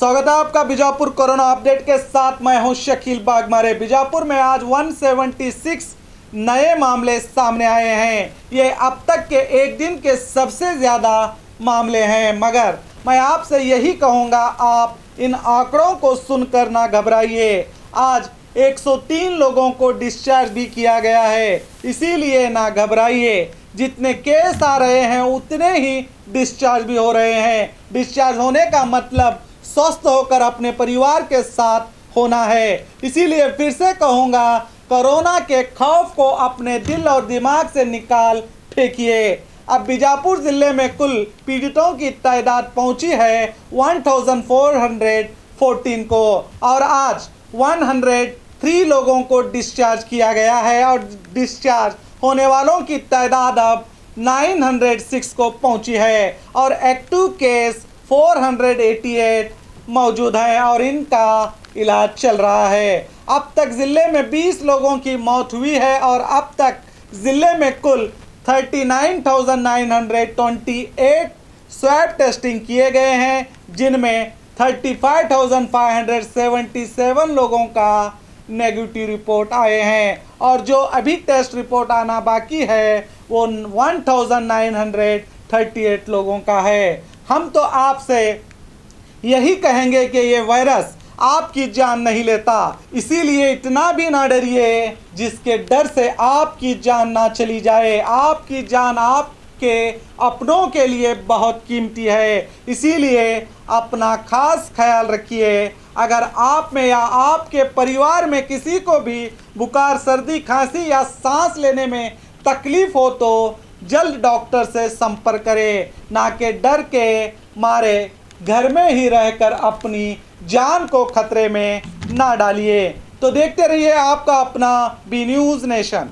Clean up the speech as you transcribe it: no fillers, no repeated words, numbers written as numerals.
स्वागत है आपका बीजापुर कोरोना अपडेट के साथ। मैं हूं शकील बागमारे। बीजापुर में आज 176 नए मामले सामने आए हैं। ये अब तक के एक दिन के सबसे ज़्यादा मामले हैं, मगर मैं आपसे यही कहूँगा, आप इन आंकड़ों को सुनकर ना घबराइए। आज 103 लोगों को डिस्चार्ज भी किया गया है, इसीलिए ना घबराइए। जितने केस आ रहे हैं उतने ही डिस्चार्ज भी हो रहे हैं। डिस्चार्ज होने का मतलब स्वस्थ होकर अपने परिवार के साथ होना है। इसीलिए फिर से कहूँगा, कोरोना के खौफ को अपने दिल और दिमाग से निकाल फेंकिए। अब बीजापुर ज़िले में कुल पीड़ितों की तादाद पहुँची है 1414 को, और आज 103 लोगों को डिस्चार्ज किया गया है, और डिस्चार्ज होने वालों की तादाद अब 906 को पहुंची है, और एक्टिव केस 488 मौजूद हैं और इनका इलाज चल रहा है। अब तक ज़िले में 20 लोगों की मौत हुई है, और अब तक ज़िले में कुल 39,928 स्वैब टेस्टिंग किए गए हैं, जिनमें 35,577 लोगों का नेगेटिव रिपोर्ट आए हैं, और जो अभी टेस्ट रिपोर्ट आना बाकी है वो 1,938 लोगों का है। हम तो आपसे यही कहेंगे कि ये वायरस आपकी जान नहीं लेता, इसीलिए इतना भी ना डरिए जिसके डर से आपकी जान ना चली जाए। आपकी जान आपके अपनों के लिए बहुत कीमती है, इसीलिए अपना खास ख्याल रखिए। अगर आप में या आपके परिवार में किसी को भी बुखार, सर्दी, खांसी या सांस लेने में तकलीफ हो तो जल्द डॉक्टर से संपर्क करें, ना कि डर के मारे घर में ही रहकर अपनी जान को खतरे में ना डालिए। तो देखते रहिए आपका अपना बी न्यूज़ नेशन।